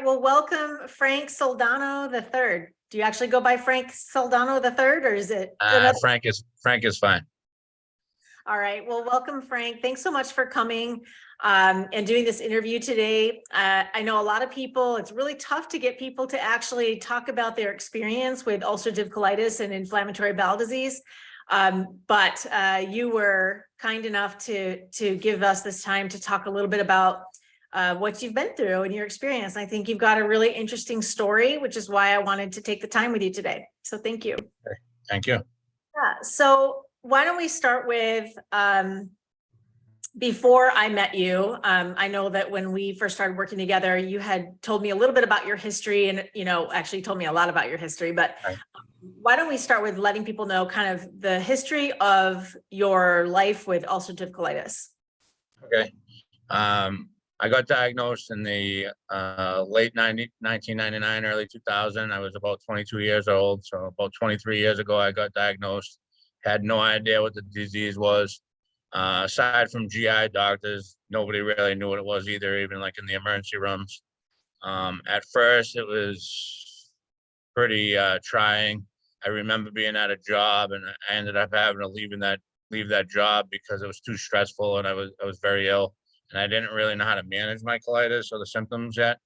well, welcome Frank Soldano the third. Do you actually go by Frank Soldano the third, or is it another? Frank is fine. All right, well, welcome Frank. Thanks so much for coming and doing this interview today. I know a lot of people, it's really tough to get people to actually talk about their experience with ulcerative colitis and inflammatory bowel disease. But you were kind enough to give us this time to talk a little bit about what you've been through and your experience. I think you've got a really interesting story, which is why I wanted to take the time with you today. So thank you. Thank you. Yeah, so why don't we start with before I met you. I know that when we first started working together, you had told me a little bit about your history and, actually told me a lot about your history, but Right. Why don't we start with letting people know kind of the history of your life with ulcerative colitis? Okay. I got diagnosed in the late 1999, early 2000. I was about 22 years old. So about 23 years ago, I got diagnosed. Had no idea what the disease was. Aside from GI doctors, nobody really knew what it was either, even like in the emergency rooms. At first, it was pretty trying. I remember being at a job and I ended up having to leave that job because it was too stressful and I was very ill and I didn't really know how to manage my colitis or the symptoms yet.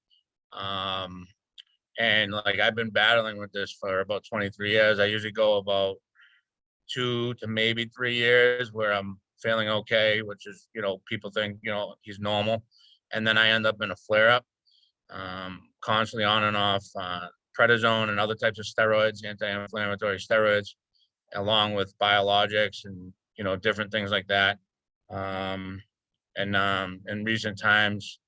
And like I've been battling with this for about 23 years. I usually go about 2 to maybe 3 years where I'm feeling okay, which is, people think, he's normal. And then I end up in a flare up, constantly on and off, prednisone and other types of steroids, anti-inflammatory steroids, along with biologics and, different things like that. In recent times,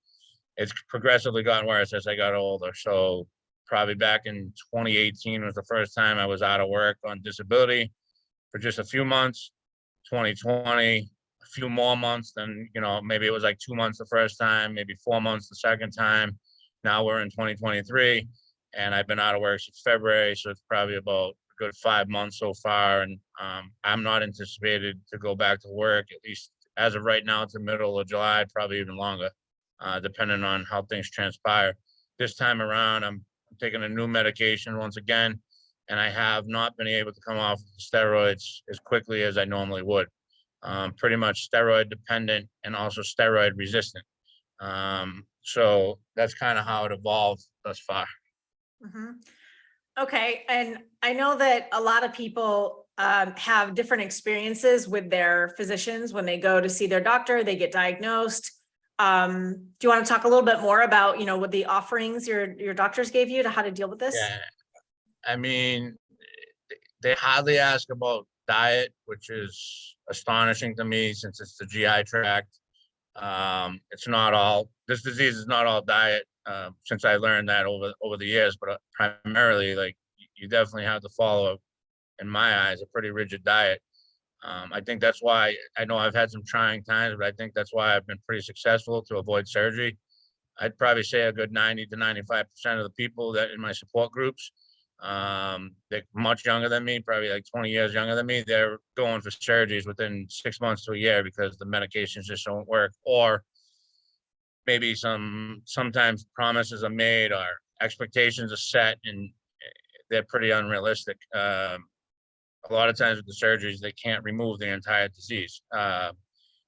it's progressively gotten worse as I got older. So probably back in 2018 was the first time I was out of work on disability for just a few months. 2020, a few more months than, maybe it was like 2 months the first time, maybe 4 months the second time. Now we're in 2023 and I've been out of work since February. So it's probably about a good 5 months so far. And I'm not anticipated to go back to work, at least as of right now, it's the middle of July, probably even longer, depending on how things transpire. This time around, I'm taking a new medication once again, and I have not been able to come off steroids as quickly as I normally would. Pretty much steroid dependent and also steroid resistant. So that's kind of how it evolved thus far. Mm-hmm. Okay, and I know that a lot of people have different experiences with their physicians when they go to see their doctor, they get diagnosed. Do you want to talk a little bit more about, what the offerings your doctors gave you to how to deal with this? Yeah, I mean, they hardly ask about diet, which is astonishing to me since it's the GI tract. It's not all, this disease is not all diet, since I learned that over the years, but primarily, like, you definitely have to follow, in my eyes, a pretty rigid diet. I think that's why, I know I've had some trying times, but I think that's why I've been pretty successful to avoid surgery. I'd probably say a good 90 to 95% of the people that in my support groups, they're much younger than me, probably like 20 years younger than me. They're going for surgeries within 6 months to a year because the medications just don't work, or maybe sometimes promises are made or expectations are set and they're pretty unrealistic. A lot of times with the surgeries, they can't remove the entire disease.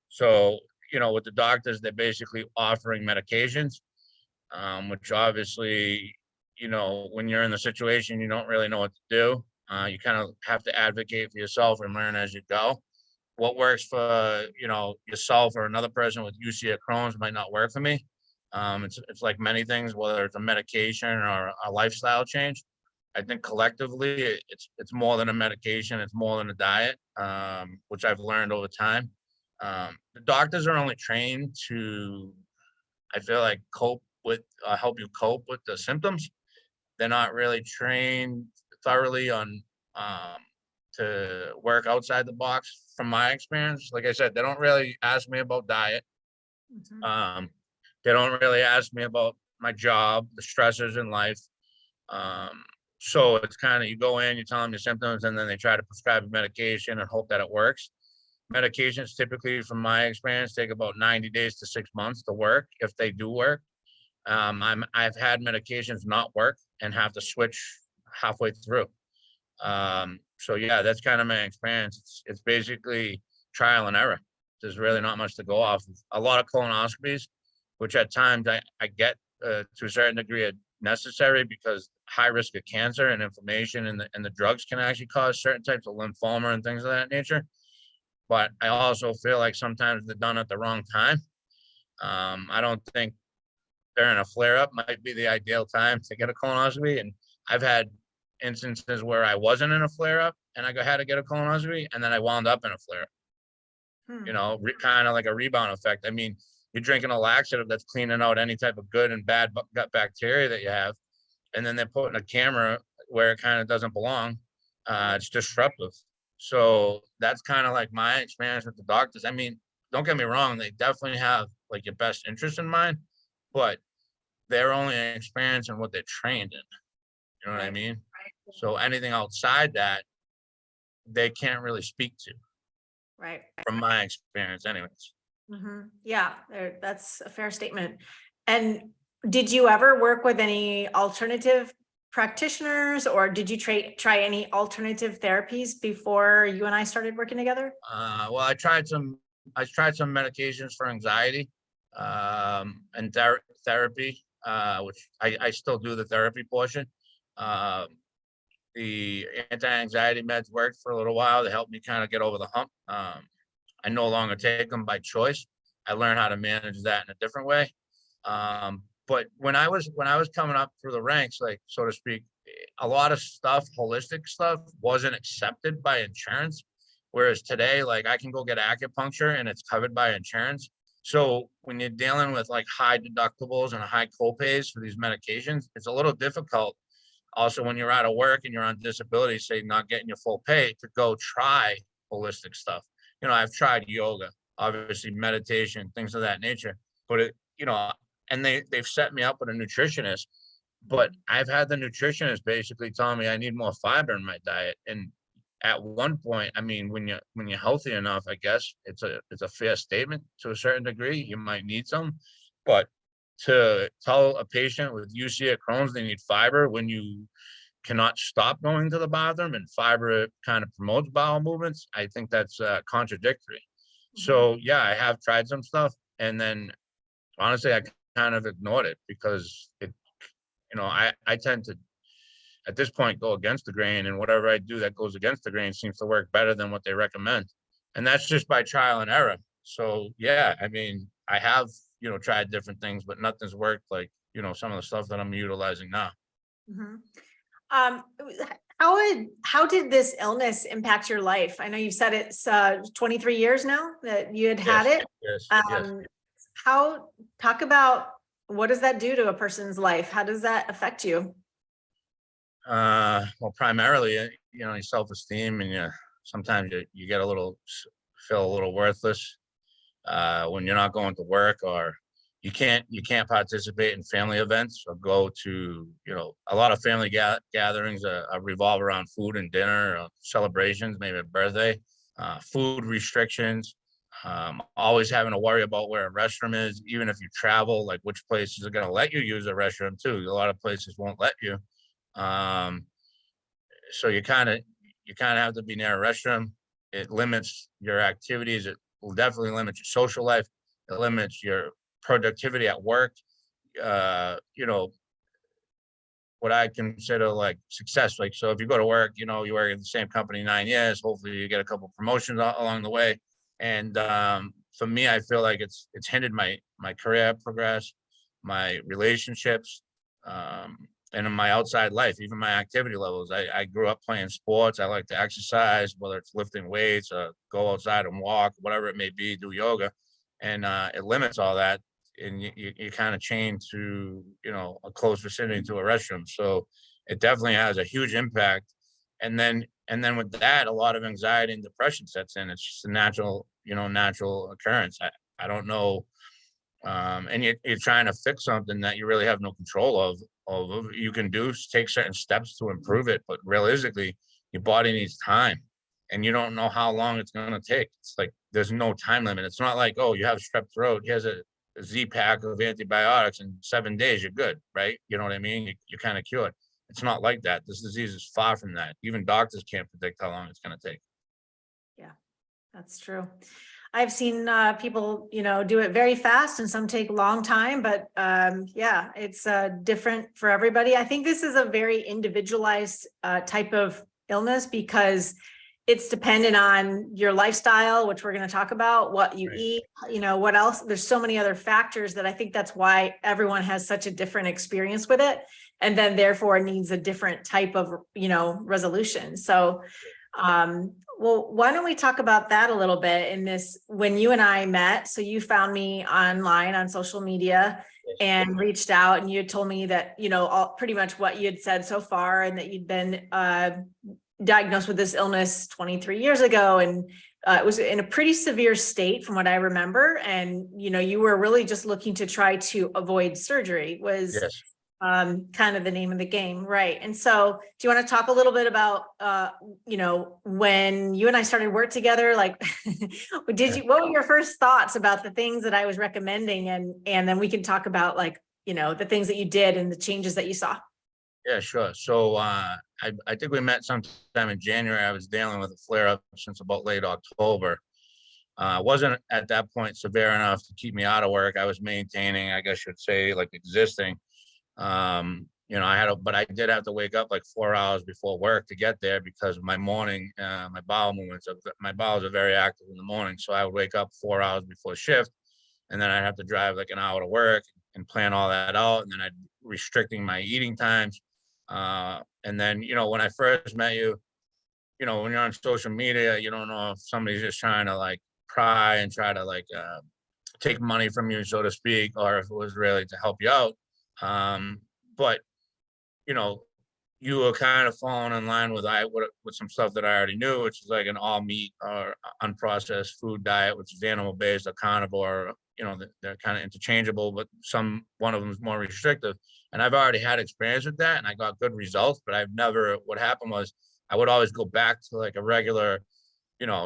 So, with the doctors, they're basically offering medications, which obviously, when you're in the situation, you don't really know what to do. You kind of have to advocate for yourself and learn as you go. What works for, yourself or another person with UC or Crohn's might not work for me. It's like many things, whether it's a medication or a lifestyle change. I think collectively it's more than a medication, it's more than a diet, which I've learned over time. The doctors are only trained to, I feel like, help you cope with the symptoms. They're not really trained thoroughly on to work outside the box from my experience. Like I said, they don't really ask me about diet. Mm-hmm. They don't really ask me about my job, the stressors in life. So it's kind of, you go in, you tell them your symptoms, and then they try to prescribe a medication and hope that it works. Medications typically, from my experience, take about 90 days to 6 months to work, if they do work. I've had medications not work and have to switch halfway through. So yeah, that's kind of my experience. It's basically trial and error. There's really not much to go off of. A lot of colonoscopies, which at times I get to a certain degree necessary because high risk of cancer and inflammation and the drugs can actually cause certain types of lymphoma and things of that nature. But I also feel like sometimes they're done at the wrong time. I don't think during a flare up might be the ideal time to get a colonoscopy. And I've had instances where I wasn't in a flare up and had to get a colonoscopy, and then I wound up in a flare up, kind of like a rebound effect. I mean, you're drinking a laxative that's cleaning out any type of good and bad gut bacteria that you have, and then they're putting a camera where it kind of doesn't belong. It's disruptive. So that's kind of like my experience with the doctors. I mean, don't get me wrong, they definitely have like your best interest in mind, but they're only experienced in what they're trained in. You know what I mean? So anything outside that, they can't really speak to, Right. from my experience, anyways. Yeah, that's a fair statement. And did you ever work with any alternative practitioners, or did you try any alternative therapies before you and I started working together? Well, I tried some medications for anxiety, and therapy, which I still do the therapy portion. The anti-anxiety meds worked for a little while to help me kind of get over the hump. I no longer take them by choice. I learned how to manage that in a different way. But when I was coming up through the ranks, like so to speak, a lot of stuff, holistic stuff, wasn't accepted by insurance. Whereas today, like I can go get acupuncture and it's covered by insurance. So when you're dealing with like high deductibles and high copays for these medications, it's a little difficult. Also, when you're out of work and you're on disability, say not getting your full pay, to go try holistic stuff. I've tried yoga, obviously meditation, things of that nature, but and they've set me up with a nutritionist, but I've had the nutritionist basically telling me I need more fiber in my diet. And at one point, I mean, when you're healthy enough, I guess it's a fair statement to a certain degree. You might need some, but to tell a patient with UC or Crohn's they need fiber when you cannot stop going to the bathroom and fiber kind of promotes bowel movements, I think that's contradictory. So yeah, I have tried some stuff, and then honestly, I kind of ignored it because I tend to at this point go against the grain, and whatever I do that goes against the grain seems to work better than what they recommend, and that's just by trial and error. So yeah, I mean, I have tried different things, but nothing's worked like some of the stuff that I'm utilizing now. Mhm. How did this illness impact your life? I know you said it's 23 years now that you had Yes, it. yes. Talk about what does that do to a person's life? How does that affect you? Well, primarily, your self-esteem, and sometimes you get feel a little worthless when you're not going to work, or you can't participate in family events or go to a lot of family gatherings revolve around food and dinner or celebrations, maybe a birthday, food restrictions, always having to worry about where a restroom is, even if you travel, like which places are going to let you use a restroom too. A lot of places won't let you. um, so you kind of have to be near a restroom. It limits your activities. It will definitely limit your social life. It limits your productivity at work. You know, what I consider like success. Like, so if you go to work, you work at the same company 9 years, hopefully you get a couple promotions along the way. And for me, I feel like it's hindered my career progress, my relationships, and in my outside life, even my activity levels. I grew up playing sports. I like to exercise, whether it's lifting weights or go outside and walk, whatever it may be, do yoga. And it limits all that, and you kind of chain to a close vicinity to a restroom. So it definitely has a huge impact. And then with that, a lot of anxiety and depression sets in. It's just a natural occurrence. I don't know. And you're trying to fix something that you really have no control of. You can take certain steps to improve it, but realistically your body needs time, and you don't know how long it's going to take. It's like there's no time limit. It's not like, oh, you have strep throat, here's a Z pack of antibiotics in 7 days, you're good, right? You know what I mean? You're kind of cured. It's not like that. This disease is far from that. Even doctors can't predict how long it's going to take. Yeah, that's true. I've seen people, do it very fast and some take a long time, but yeah, it's different for everybody. I think this is a very individualized type of illness because it's dependent on your lifestyle, which we're going to talk about, what you Right. eat, what else. There's so many other factors that I think that's why everyone has such a different experience with it. And then therefore needs a different type of, resolution. So, well, why don't we talk about that a little bit in this, when you and I met, so you found me online on social media Yes. and reached out and you had told me that, pretty much what you had said so far and that you'd been, diagnosed with this illness 23 years ago. And it was in a pretty severe state from what I remember. And, you were really just looking to try to avoid surgery was Yes. kind of the name of the game. Right. And so do you want to talk a little bit about, when you and I started work together, like, what were your first thoughts about the things that I was recommending? And then we can talk about like, the things that you did and the changes that you saw. Yeah, sure. So I think we met sometime in January. I was dealing with a flare up since about late October. Wasn't at that point severe enough to keep me out of work. I was maintaining, I guess you'd say, like existing. But I did have to wake up like 4 hours before work to get there because of my morning, my bowel movements. My bowels are very active in the morning, so I would wake up 4 hours before shift, and then I'd have to drive like an hour to work and plan all that out, and then I'd restricting my eating times. And then when I first met you, when you're on social media, you don't know if somebody's just trying to like pry and try to like take money from you, so to speak, or if it was really to help you out. But you know, you were kind of falling in line with some stuff that I already knew, which is like an all meat or unprocessed food diet, which is animal based or carnivore. They're kind of interchangeable, but one of them is more restrictive. And I've already had experience with that, and I got good results. But I've never. What happened was I would always go back to like a regular,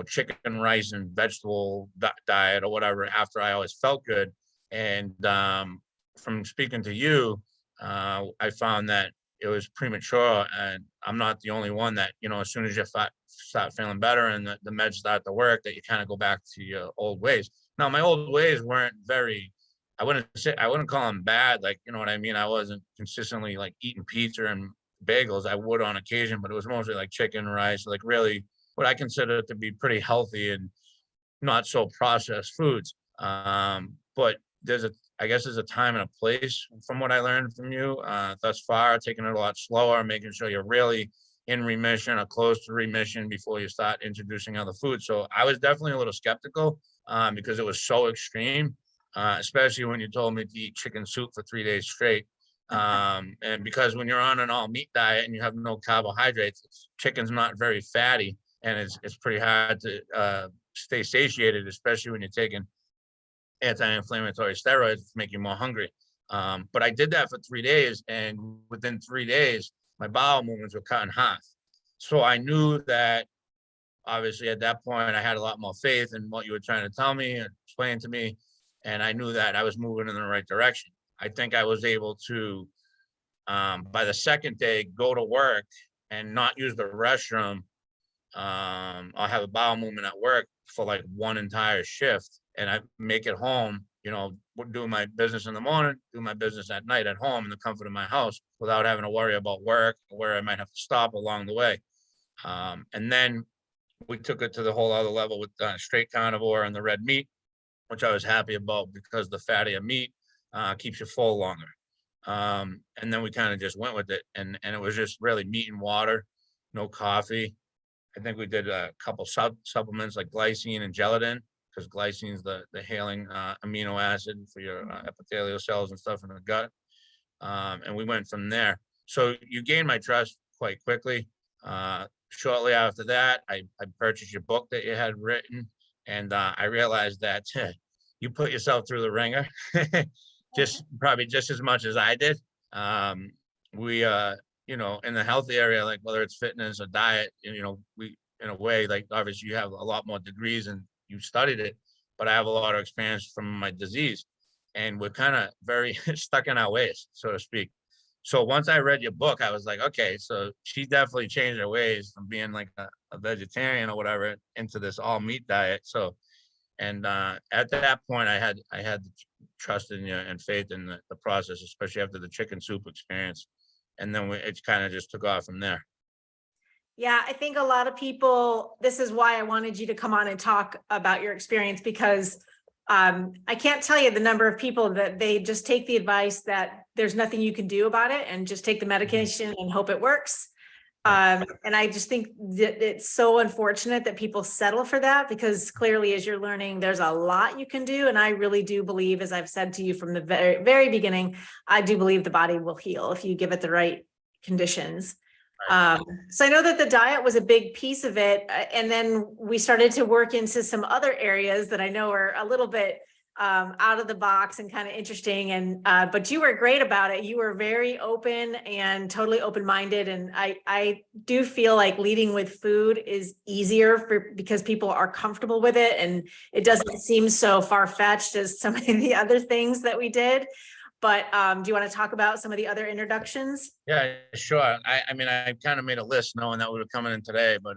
chicken, rice, and vegetable diet or whatever after I always felt good. And from speaking to you, I found that it was premature, and I'm not the only one that, as soon as you start feeling better and the meds start to work, that you kind of go back to your old ways. Now, my old ways weren't I wouldn't call them bad. Like, you know what I mean? I wasn't consistently like eating pizza and bagels. I would on occasion, but it was mostly like chicken, rice, like really what I consider to be pretty healthy and not so processed foods. But I guess there's a time and a place from what I learned from you thus far, taking it a lot slower, making sure you're really in remission or close to remission before you start introducing other foods. So I was definitely a little skeptical because it was so extreme, especially when you told me to eat chicken soup for 3 days straight. And because when you're on an all meat diet and you have no carbohydrates, chicken's not very fatty, and it's pretty hard to stay satiated, especially when you're taking anti-inflammatory steroids to make you more hungry. But I did that for 3 days, and within 3 days, my bowel movements were cut in half. So I knew that obviously at that point I had a lot more faith in what you were trying to tell me and explain to me, and I knew that I was moving in the right direction. I think I was able to, by the second day, go to work and not use the restroom. I'll have a bowel movement at work for like one entire shift, and I make it home, do my business in the morning, do my business at night at home in the comfort of my house without having to worry about work or where I might have to stop along the way. And then we took it to the whole other level with straight carnivore and the red meat, which I was happy about because the fattier meat keeps you full longer. And then we kind of just went with it, and it was just really meat and water, no coffee. I think we did a couple supplements like glycine and gelatin, because glycine is the healing amino acid for your epithelial cells and stuff in the gut. And we went from there. So you gained my trust quite quickly. Shortly after that, I purchased your book that you had written, and I realized that you put yourself through the ringer, probably just as much as I did. We in the health area, like whether it's fitness or diet, we, in a way, like obviously you have a lot more degrees and you studied it, but I have a lot of experience from my disease. and we're kind of very stuck in our ways, so to speak. So once I read your book, I was like, okay, so she definitely changed her ways from being like a vegetarian or whatever into this all meat diet. So, and at that point, I had the trust in you and faith in the process, especially after the chicken soup experience, and then it kind of just took off from there. Yeah, I think a lot of people, this is why I wanted you to come on and talk about your experience, because I can't tell you the number of people that they just take the advice that there's nothing you can do about it and just take the medication and hope it works. And I just think that it's so unfortunate that people settle for that, because clearly, as you're learning, there's a lot you can do. And I really do believe, as I've said to you from the very, very beginning, I do believe the body will heal if you give it the right conditions. So I know that the diet was a big piece of it. And then we started to work into some other areas that I know are a little bit out of the box and kind of interesting. And but you were great about it. You were very open and totally open-minded. And I do feel like leading with food is easier because people are comfortable with it, and it doesn't seem so far-fetched as some of the other things that we did. But do you want to talk about some of the other introductions? Yeah, sure. I mean, I kind of made a list knowing that we were coming in today, but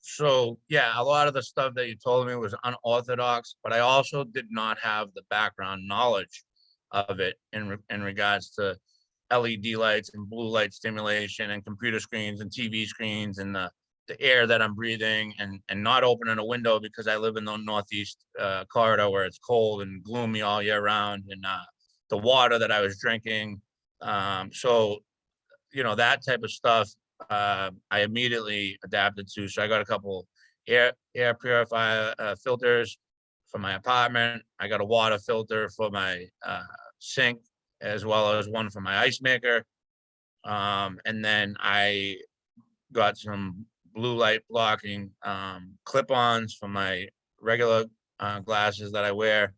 so yeah, a lot of the stuff that you told me was unorthodox, but I also did not have the background knowledge of it in regards to LED lights and blue light stimulation and computer screens and TV screens and the air that I'm breathing, and not opening a window because I live in the Northeast corridor where it's cold and gloomy all year round, and the water that I was drinking. So that type of stuff, I immediately adapted to. So I got a couple air purifier filters for my apartment. I got a water filter for my sink, as well as one for my ice maker. And then I got some blue light blocking clip-ons for my regular glasses that I wear.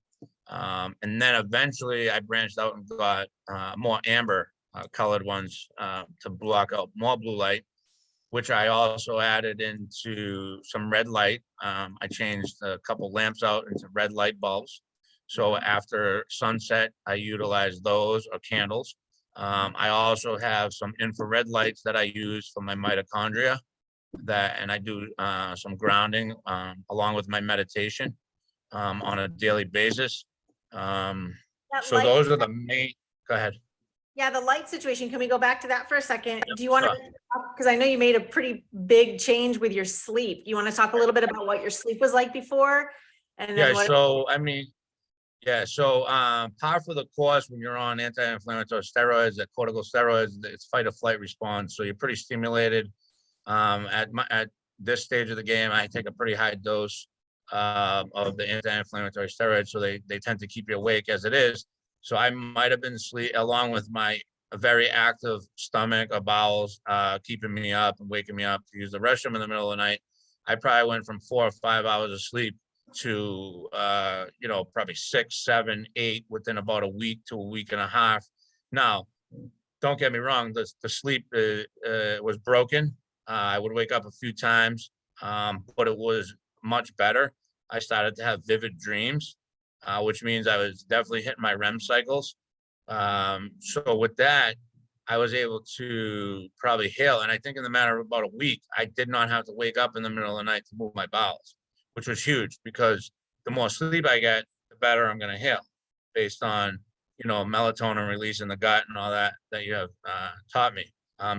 And then eventually I branched out and got more amber colored ones to block out more blue light, which I also added into some red light. I changed a couple lamps out into red light bulbs. So after sunset, I utilize those or candles. I also have some infrared lights that I use for my mitochondria, and I do some grounding along with my meditation on a daily basis. That So light, those are the main. Go ahead. yeah, the light situation. Can we go back to that for a second? Do you want to, Sure. because I know you made a pretty big change with your sleep. You want to talk a little bit about what your sleep was like before? And then Yeah. what? So I mean, yeah. So par for the course when you're on anti-inflammatory steroids, corticosteroids, it's fight or flight response. So you're pretty stimulated. At this stage of the game, I take a pretty high dose of the anti-inflammatory steroids, so they tend to keep you awake as it is. So I might have been asleep along with my very active stomach or bowels keeping me up and waking me up to use the restroom in the middle of the night. I probably went from 4 or 5 hours of sleep to probably 6, 7, 8 within about a week to a week and a half. Now, don't get me wrong, the sleep was broken. I would wake up a few times, but it was much better. I started to have vivid dreams, which means I was definitely hitting my REM cycles. So with that, I was able to probably heal. And I think in the matter of about a week, I did not have to wake up in the middle of the night to move my bowels, which was huge because the more sleep I get, the better I'm going to heal based on, melatonin release in the gut and all that you have taught me.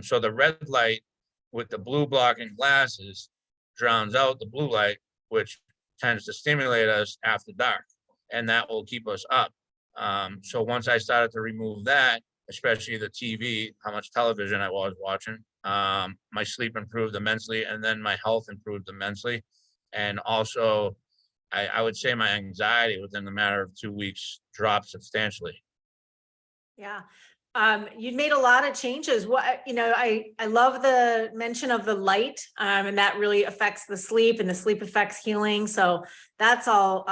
So the red light with the blue blocking glasses drowns out the blue light, which tends to stimulate us after dark, and that will keep us up. So once I started to remove that, especially the TV, how much television I was watching, my sleep improved immensely, and then my health improved immensely. And also, I would say my anxiety within the matter of 2 weeks dropped substantially. Yeah. You'd made a lot of changes. I love the mention of the light, and that really affects the sleep, and the sleep affects healing. So that's all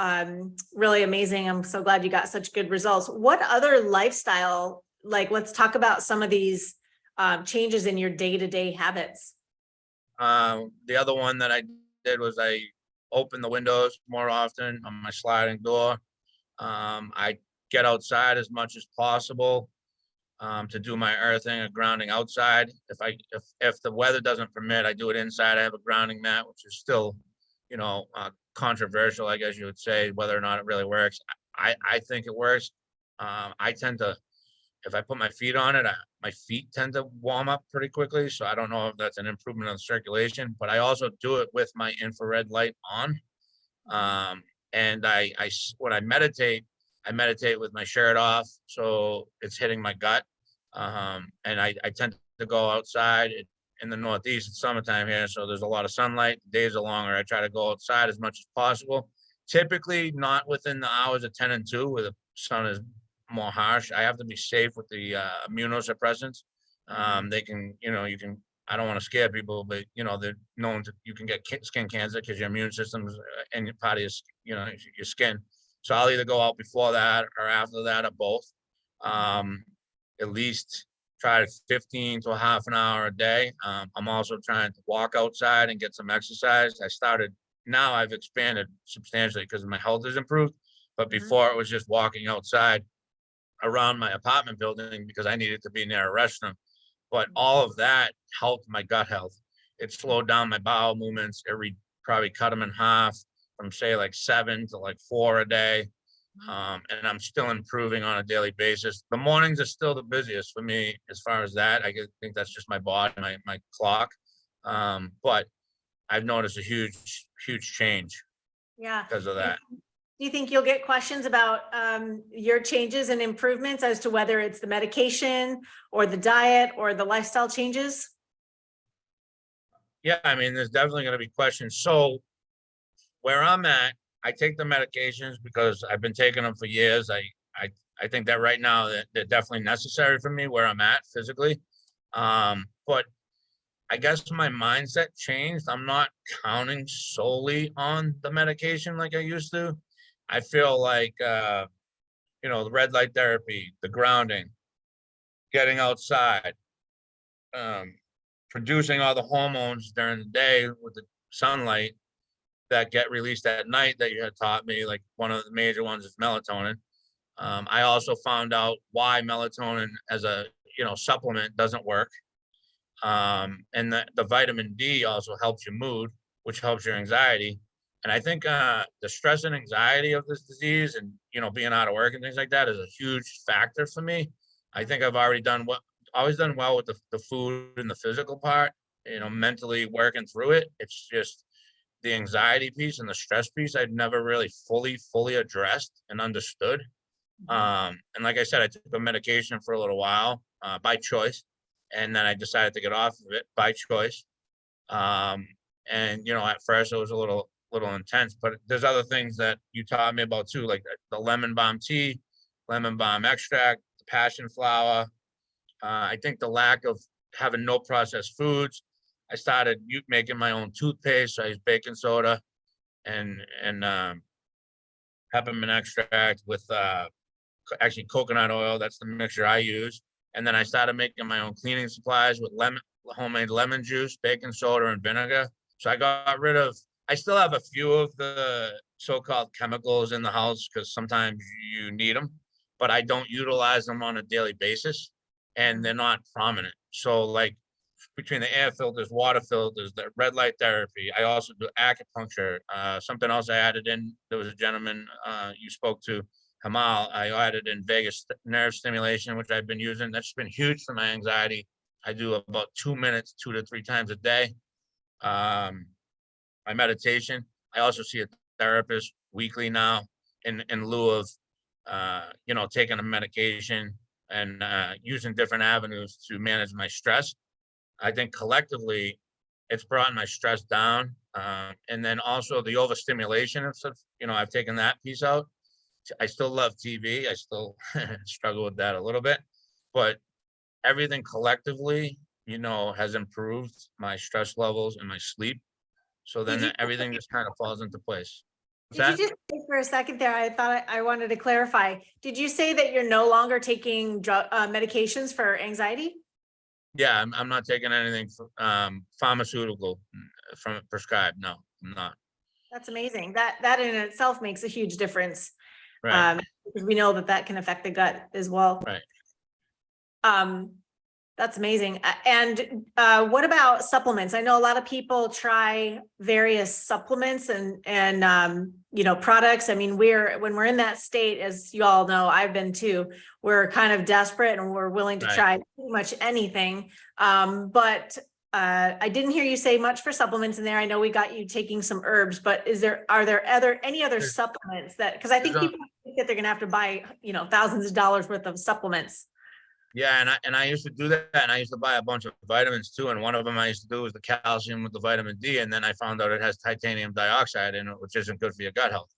really amazing. I'm so glad you got such good results. What other lifestyle, let's talk about some of these changes in your day-to-day habits. The other one that I did was I opened the windows more often on my sliding door. I get outside as much as possible, to do my earthing and grounding outside. If the weather doesn't permit, I do it inside. I have a grounding mat, which is still, controversial, I guess you would say, whether or not it really works. I think it works. I tend to, if I put my feet on it, my feet tend to warm up pretty quickly. So I don't know if that's an improvement of circulation, but I also do it with my infrared light on. And when I meditate with my shirt off, so it's hitting my gut. And I tend to go outside in the Northeast. It's summertime here, so there's a lot of sunlight. The days are longer. I try to go outside as much as possible. Typically not within the hours of 10 and 2, where the sun is more harsh. I have to be safe with the immunosuppressants. They can, you can, I don't want to scare people, but they're known to, you can get skin cancer because your immune system's in your part of your skin. So I'll either go out before that or after that or both. At least try 15 to a half an hour a day. I'm also trying to walk outside and get some exercise. Now I've expanded substantially because my health has improved. But before it was just walking outside around my apartment building because I needed to be near a restroom. But all of that helped my gut health. It slowed down my bowel movements. Probably cut them in half from say like 7 to like 4 a day. And I'm still improving on a daily basis. The mornings are still the busiest for me as far as that. I think that's just my body, my clock. But I've noticed a huge change because of that. Do you think you'll get questions about your changes and improvements as to whether it's the medication or the diet or the lifestyle changes? Yeah, I mean, there's definitely going to be questions. So where I'm at, I take the medications because I've been taking them for years. I think that right now they're definitely necessary for me where I'm at physically. But I guess my mindset changed. I'm not counting solely on the medication like I used to. I feel like, the red light therapy, the grounding, getting outside, producing all the hormones during the day with the sunlight that get released at night that you had taught me, like one of the major ones is melatonin. I also found out why melatonin as a supplement doesn't work. And the vitamin D also helps your mood, which helps your anxiety. And I think the stress and anxiety of this disease and being out of work and things like that is a huge factor for me. I think I've always done well with the food and the physical part, mentally working through it. It's just the anxiety piece and the stress piece I'd never really fully addressed and understood. And like I said, I took a medication for a little while by choice, and then I decided to get off of it by choice. And at first it was a little intense, but there's other things that you taught me about too, like the lemon balm tea, lemon balm extract, the passion flower. I think the lack of having no processed foods. I started making my own toothpaste. So I use baking soda and peppermint extract with actually coconut oil. That's the mixture I use. And then I started making my own cleaning supplies with homemade lemon juice, baking soda, and vinegar. So I still have a few of the so-called chemicals in the house because sometimes you need them, but I don't utilize them on a daily basis and they're not prominent. So like between the air filters, water filters, the red light therapy, I also do acupuncture. Something else I added in, there was a gentleman you spoke to, Hamal, I added in vagus nerve stimulation, which I've been using. That's been huge for my anxiety. I do about 2 minutes, 2 to 3 times a day. My meditation, I also see a therapist weekly now in lieu of, taking a medication and using different avenues to manage my stress. I think collectively it's brought my stress down. And then also the overstimulation of stuff, I've taken that piece out. I still love TV. I still struggle with that a little bit, but everything collectively, has improved my stress levels and my sleep. So then everything just kind of falls into place. Did you just say for a second there? I thought I wanted to clarify. Did you say that you're no longer taking medications for anxiety? Yeah, I'm not taking anything pharmaceutical from prescribed. No, I'm not. That's amazing. That in itself makes a huge difference. Right. Because we know that that can affect the gut as well. Right. That's amazing. And what about supplements? I know a lot of people try various supplements and you know, products. I mean, when we're in that state, as you all know, I've been too, we're kind of desperate and we're willing to Right. try pretty much anything. But I didn't hear you say much for supplements in there. I know we got you taking some herbs, but are there any other There's- supplements that, because I think there's a- people think that they're gonna have to buy, you know, thousands of dollars worth of supplements. Yeah, and I used to do that, and I used to buy a bunch of vitamins too. And one of them I used to do was the calcium with the vitamin D, and then I found out it has titanium dioxide in it, which isn't good for your gut health.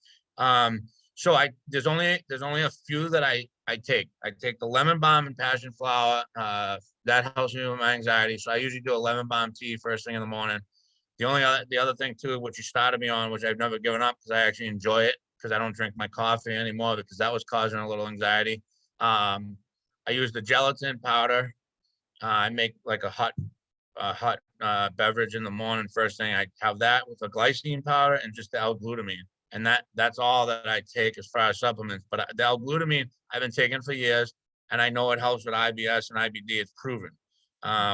So there's only a few that I take. I take the lemon balm and passion flower. That helps me with my anxiety. So I usually do a lemon balm tea first thing in the morning. The other thing too, which you started me on, which I've never given up because I actually enjoy it because I don't drink my coffee anymore because that was causing a little anxiety. I use the gelatin powder. I make like a hot beverage in the morning. First thing I have that with a glycine powder and just the L-glutamine, and that's all that I take as far as supplements. But the L-glutamine I've been taking for years, and I know it helps with IBS and IBD. It's proven.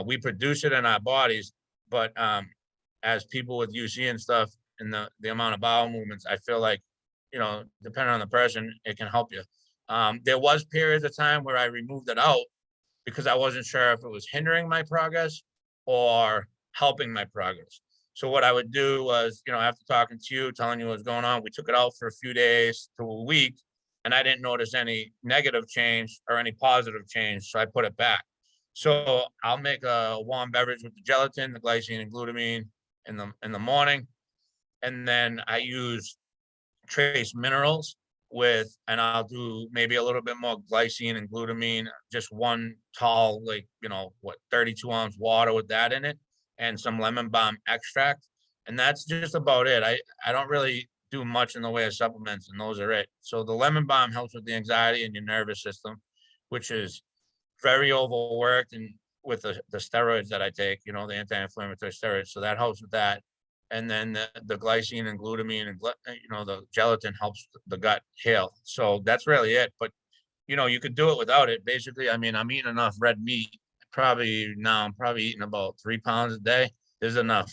We produce it in our bodies, but as people with UC and stuff, and the amount of bowel movements, I feel like, you know, depending on the person, it can help you. There was periods of time where I removed it out because I wasn't sure if it was hindering my progress or helping my progress. So what I would do was, you know, after talking to you, telling you what's going on, we took it out for a few days to a week, and I didn't notice any negative change or any positive change. So I put it back. So I'll make a warm beverage with the gelatin, the glycine and glutamine in the morning. And then I use trace minerals and I'll do maybe a little bit more glycine and glutamine, just one tall, like, you know, 32-ounce water with that in it and some lemon balm extract. And that's just about it. I don't really do much in the way of supplements, and those are it. So the lemon balm helps with the anxiety and your nervous system, which is very overworked, and with the steroids that I take, you know, the anti-inflammatory steroids. So that helps with that. And then the glycine and glutamine and you know, the gelatin helps the gut heal. So that's really it. But you know, you could do it without it. Basically, I mean, I'm eating enough red meat. I'm probably eating about 3 pounds a day. There's enough.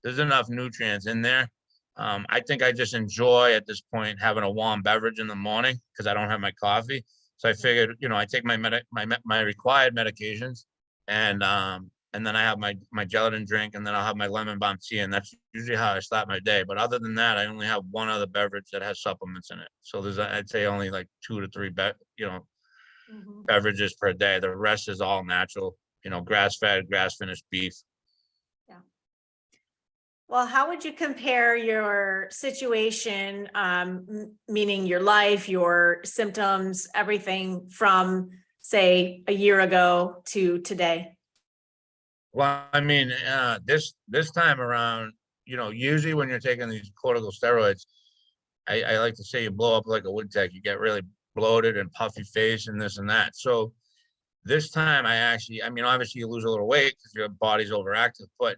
There's enough nutrients in there. I think I just enjoy at this point having a warm beverage in the morning because I don't have my coffee. So I figured, you know, I take my required medications, and then I have my gelatin drink, and then I'll have my lemon balm tea, and that's usually how I start my day. But other than that, I only have one other beverage that has supplements in it. So I'd say only like 2 to 3 beverages per day. The rest is all natural, you know, grass-fed, grass-finished beef. Yeah. Well, how would you compare your situation, meaning your life, your symptoms, everything from, say, a year ago to today? Well, I mean, this time around, you know, usually when you're taking these corticosteroids, I like to say you blow up like a wood tech. You get really bloated and puffy face and this and that. So this time I mean, obviously you lose a little weight because your body's overactive, but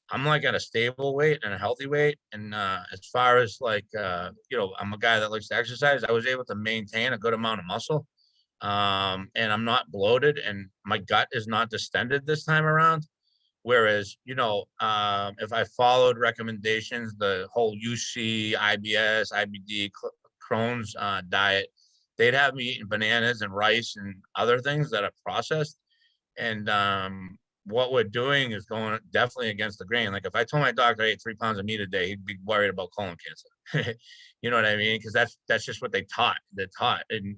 I'm like at a stable weight and a healthy weight. And as far as like, you know, I'm a guy that likes to exercise. I was able to maintain a good amount of muscle. And I'm not bloated, and my gut is not distended this time around. Whereas, you know, if I followed recommendations, the whole UC, IBS, IBD, Crohn's diet, they'd have me eating bananas and rice and other things that are processed. And what we're doing is going definitely against the grain. Like if I told my doctor I ate 3 pounds of meat a day, he'd be worried about colon cancer. You know what I mean? Because that's just what they're taught, and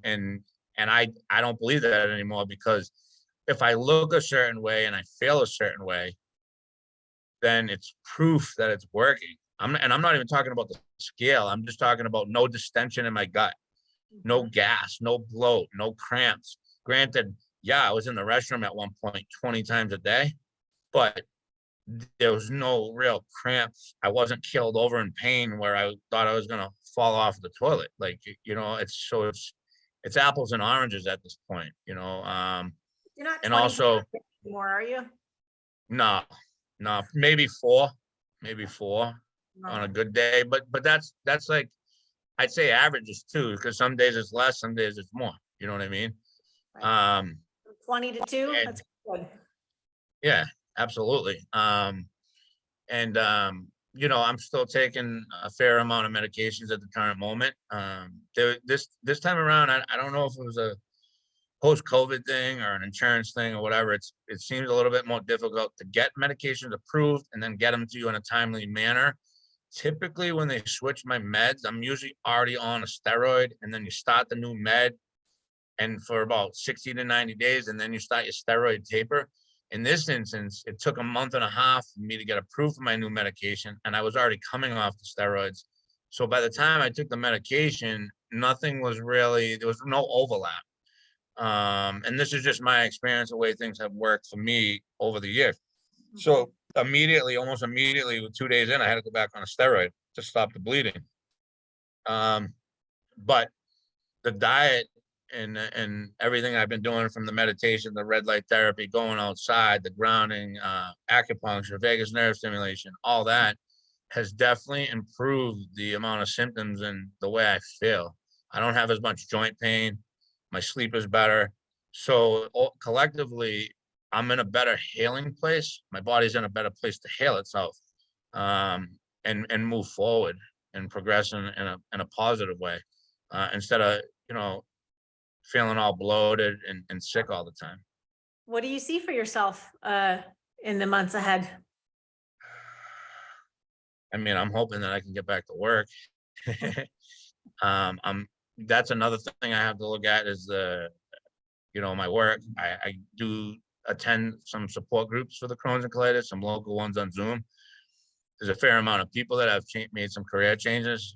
I don't believe that anymore, because if I look a certain way and I feel a certain way, then it's proof that it's working. I'm not even talking about the scale. I'm just talking about no distension in my gut, no gas, no bloat, no cramps. Granted, yeah, I was in the restroom at one point 20 times a day, but there was no real cramps. I wasn't killed over in pain where I thought I was gonna fall off the toilet. Like, you know, it's apples and oranges at this point, you know. You're not And 20 also, anymore, are you? no, maybe four on a No. good day. But that's like, I'd say average is 2, because some days it's less, some days it's more. You know what I mean? Right. Um, 20 to 2, and that's good. yeah, absolutely. And I'm still taking a fair amount of medications at the current moment. This time around, I don't know if it was a post-COVID thing or an insurance thing or whatever. It seems a little bit more difficult to get medications approved and then get them to you in a timely manner. Typically, when they switch my meds, I'm usually already on a steroid, and then you start the new med, and for about 60 to 90 days, and then you start your steroid taper. In this instance, it took a month and a half for me to get approved for my new medication, and I was already coming off the steroids. So by the time I took the medication, there was no overlap. And this is just my experience, the way things have worked for me over the years. So almost immediately, with 2 days in, I had to go back on a steroid to stop the bleeding. But the diet and everything I've been doing, from the meditation, the red light therapy, going outside, the grounding, acupuncture, vagus nerve stimulation, all that has definitely improved the amount of symptoms and the way I feel. I don't have as much joint pain. My sleep is better. So collectively, I'm in a better healing place. My body's in a better place to heal itself, and move forward and progress in a positive way, instead of feeling all bloated and sick all the time. What do you see for yourself in the months ahead? I mean, I'm hoping that I can get back to work. I'm That's another thing I have to look at, is my work. I do attend some support groups for the Crohn's and colitis, some local ones on Zoom. There's a fair amount of people that have made some career changes.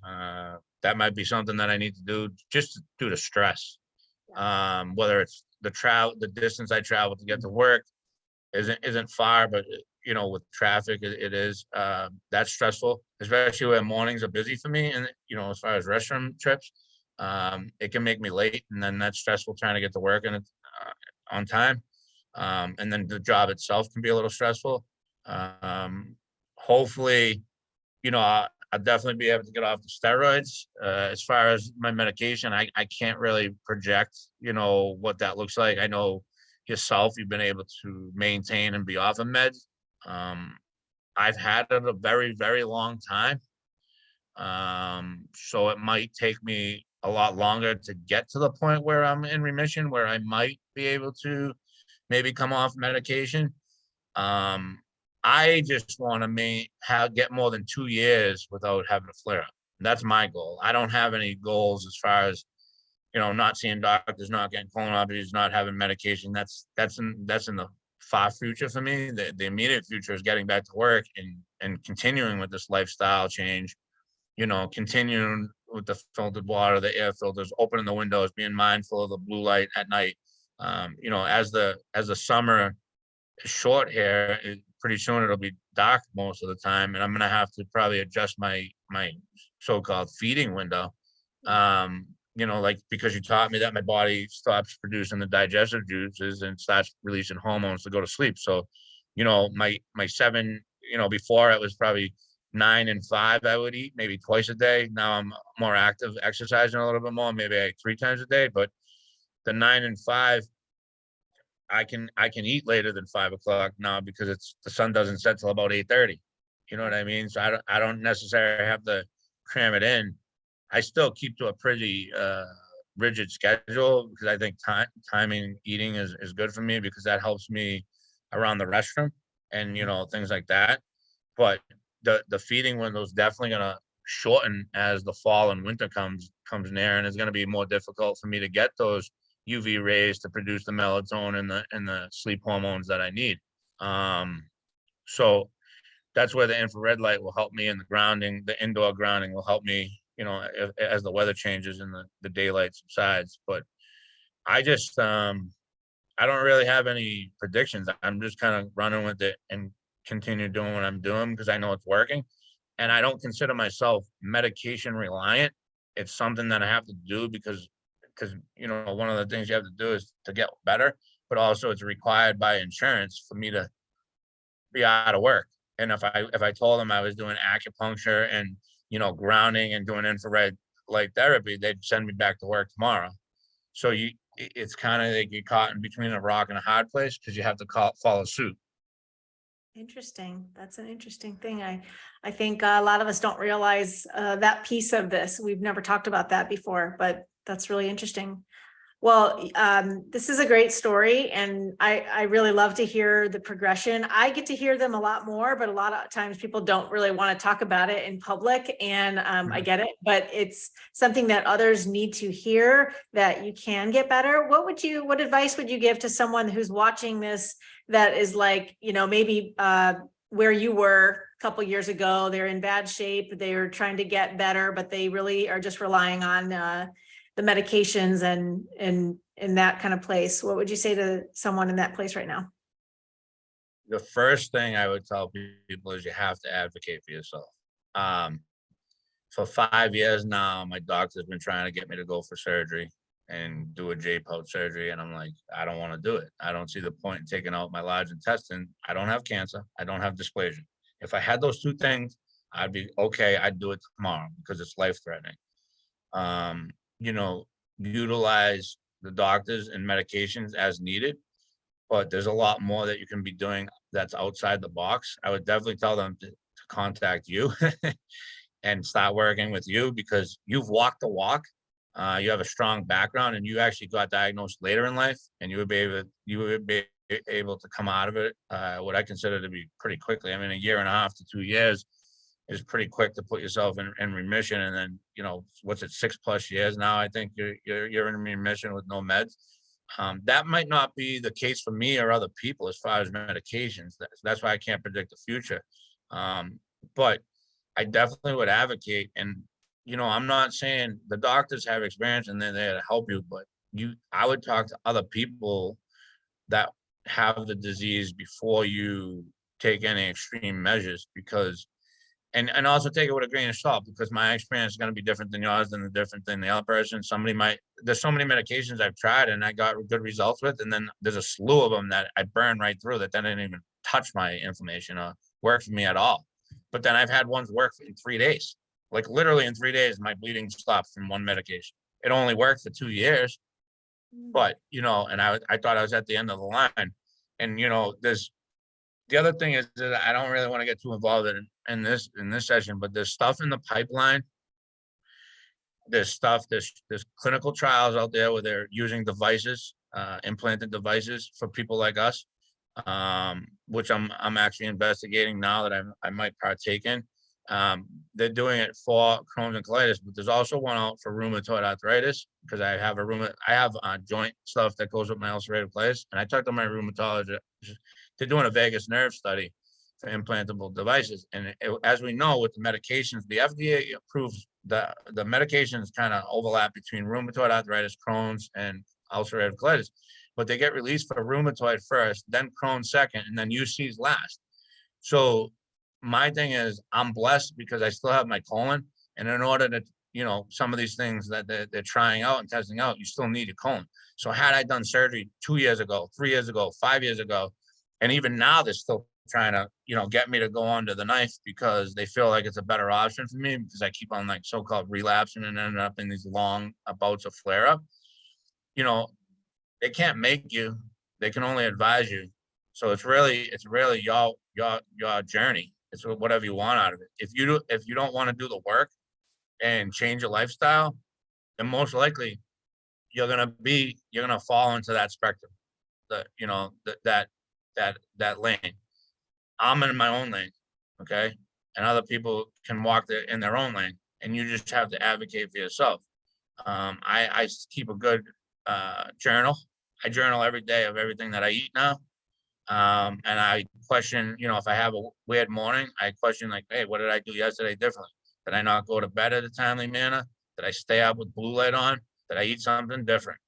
That might be something that I need to do, just due to stress. Whether it's the distance I travel to get to work isn't far, but with traffic, it is. That's stressful, especially when mornings are busy for me. And as far as restroom trips, it can make me late, and then that's stressful trying to get to work and on time. And then the job itself can be a little stressful. Hopefully, I'll definitely be able to get off the steroids. As far as my medication, I can't really project, what that looks like. I know yourself, you've been able to maintain and be off of meds. I've had it a very, very long time. So it might take me a lot longer to get to the point where I'm in remission, where I might be able to maybe come off medication. I just want to get more than 2 years without having a flare up. That's my goal. I don't have any goals as far as, not seeing doctors, not getting colonoscopies, not having medication. That's in the far future for me. The immediate future is getting back to work and continuing with this lifestyle change. Continuing with the filtered water, the air filters, opening the windows, being mindful of the blue light at night. As the summer is short here, pretty soon it'll be dark most of the time, and I'm gonna have to probably adjust my so-called feeding window. Like, because you taught me that my body stops producing the digestive juices and starts releasing hormones to go to sleep. So, my 7, before it was probably 9 and 5, I would eat maybe twice a day. Now I'm more active, exercising a little bit more, maybe like 3 times a day. But the 9 and 5, I can eat later than 5 o'clock now, because the sun doesn't set till about 8:30. You know what I mean? So I don't necessarily have to cram it in. I still keep to a pretty rigid schedule, because I think timing eating is good for me, because that helps me around the restroom and things like that. But the feeding window is definitely gonna shorten as the fall and winter comes near, and it's gonna be more difficult for me to get those UV rays to produce the melatonin and the sleep hormones that I need. So that's where the infrared light will help me, and the indoor grounding will help me, as the weather changes and the daylight subsides. But I just, I don't really have any predictions. I'm just kind of running with it and continue doing what I'm doing, because I know it's working. And I don't consider myself medication reliant. It's something that I have to do because one of the things you have to do is to get better, but also it's required by insurance for me to be out of work. And if I told them I was doing acupuncture and grounding and doing infrared like therapy, they'd send me back to work tomorrow. So it's kind of like you're caught in between a rock and a hard place because you have to follow suit. Interesting. That's an interesting thing. I think a lot of us don't realize that piece of this. We've never talked about that before, but that's really interesting. Well, this is a great story, and I really love to hear the progression. I get to hear them a lot more, but a lot of times people don't really want to talk about it in public, and I get it, but it's something that others need to hear, that you can get better. What advice would you give to someone who's watching this that is like, maybe where you were a couple years ago? They're in bad shape, they're trying to get better, but they really are just relying on the medications and in that kind of place. What would you say to someone in that place right now? The first thing I would tell people is you have to advocate for yourself. Um, for 5 years now, my doctor's been trying to get me to go for surgery and do a J-pouch surgery. And I'm like, I don't want to do it. I don't see the point in taking out my large intestine. I don't have cancer. I don't have dysplasia. If I had those two things, I'd be okay. I'd do it tomorrow because it's life threatening. Um, utilize the doctors and medications as needed, but there's a lot more that you can be doing that's outside the box. I would definitely tell them to contact you and start working with you because you've walked the walk. You have a strong background, and you actually got diagnosed later in life, and you would be able to come out of it, what I consider to be pretty quickly. I mean, 1.5 to 2 years is pretty quick to put yourself in remission. And then, what's it, 6+ years now, I think you're in remission with no meds. That might not be the case for me or other people as far as medications. That's why I can't predict the future. But I definitely would advocate. And, I'm not saying the doctors have experience and they're there to help you, but I would talk to other people that have the disease before you take any extreme measures, because and also take it with a grain of salt, because my experience is going to be different than yours and different than the other person. There's so many medications I've tried and I got good results with, and then there's a slew of them that I burn right through that didn't even touch my inflammation or work for me at all. But then I've had ones work in 3 days, like literally in 3 days, my bleeding stopped from one medication. It only worked for 2 years, but and I thought I was at the end of the line. And there's the other thing is that I don't really want to get too involved in this session, but there's stuff in the pipeline. There's clinical trials out there where they're using devices, implanted devices for people like us, which I'm actually investigating now that I might partake in. They're doing it for Crohn's and colitis, but there's also one out for rheumatoid arthritis, because I have joint stuff that goes with my ulcerative colitis, and I talked to my rheumatologist. They're doing a vagus nerve study for implantable devices, and as we know with the medications, the FDA approves the medications kind of overlap between rheumatoid arthritis, Crohn's, and ulcerative colitis, but they get released for rheumatoid first, then Crohn's second, and then UC's last. So my thing is, I'm blessed because I still have my colon, and in order to, some of these things that they're trying out and testing out, you still need your colon. So had I done surgery 2 years ago, 3 years ago, 5 years ago, and even now they're still trying to, get me to go under the knife because they feel like it's a better option for me, because I keep on like so-called relapsing and ending up in these long bouts of flare up. They can't make you, they can only advise you. So it's really your journey. It's whatever you want out of it. If you don't want to do the work and change your lifestyle, then most likely you're gonna fall into that spectrum, that lane. I'm in my own lane, okay, and other people can walk in their own lane, and you just have to advocate for yourself. I keep a good journal. I journal every day of everything that I eat now. And I question, if I have a weird morning, I question like, hey, what did I do yesterday differently? Did I not go to bed at a timely manner? Did I stay up with blue light on? Did I eat something different?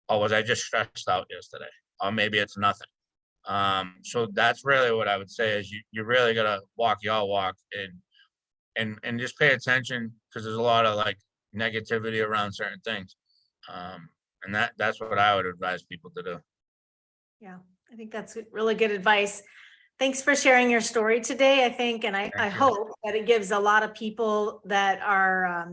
Or was I just stressed out yesterday? Or maybe it's nothing. So that's really what I would say is you really gotta walk your walk and just pay attention, because there's a lot of like negativity around certain things. And that's what I would advise people to do. Yeah, I think that's really good advice. Thanks for sharing your story today, I think, and I Thank you. hope that it gives a lot of people that are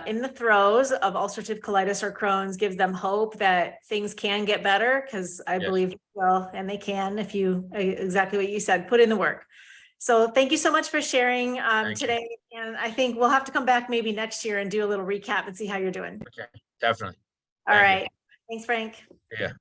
in the throes of ulcerative colitis or Crohn's, gives them hope that things can get better, because I Yes. believe, well, and they can if you, exactly what you said, put in the work. So thank you so much for sharing Thank you. today. And I think we'll have to come back maybe next year and do a little recap and see how you're doing. Okay, definitely. All Thank you. right. Thanks, Frank. Yeah.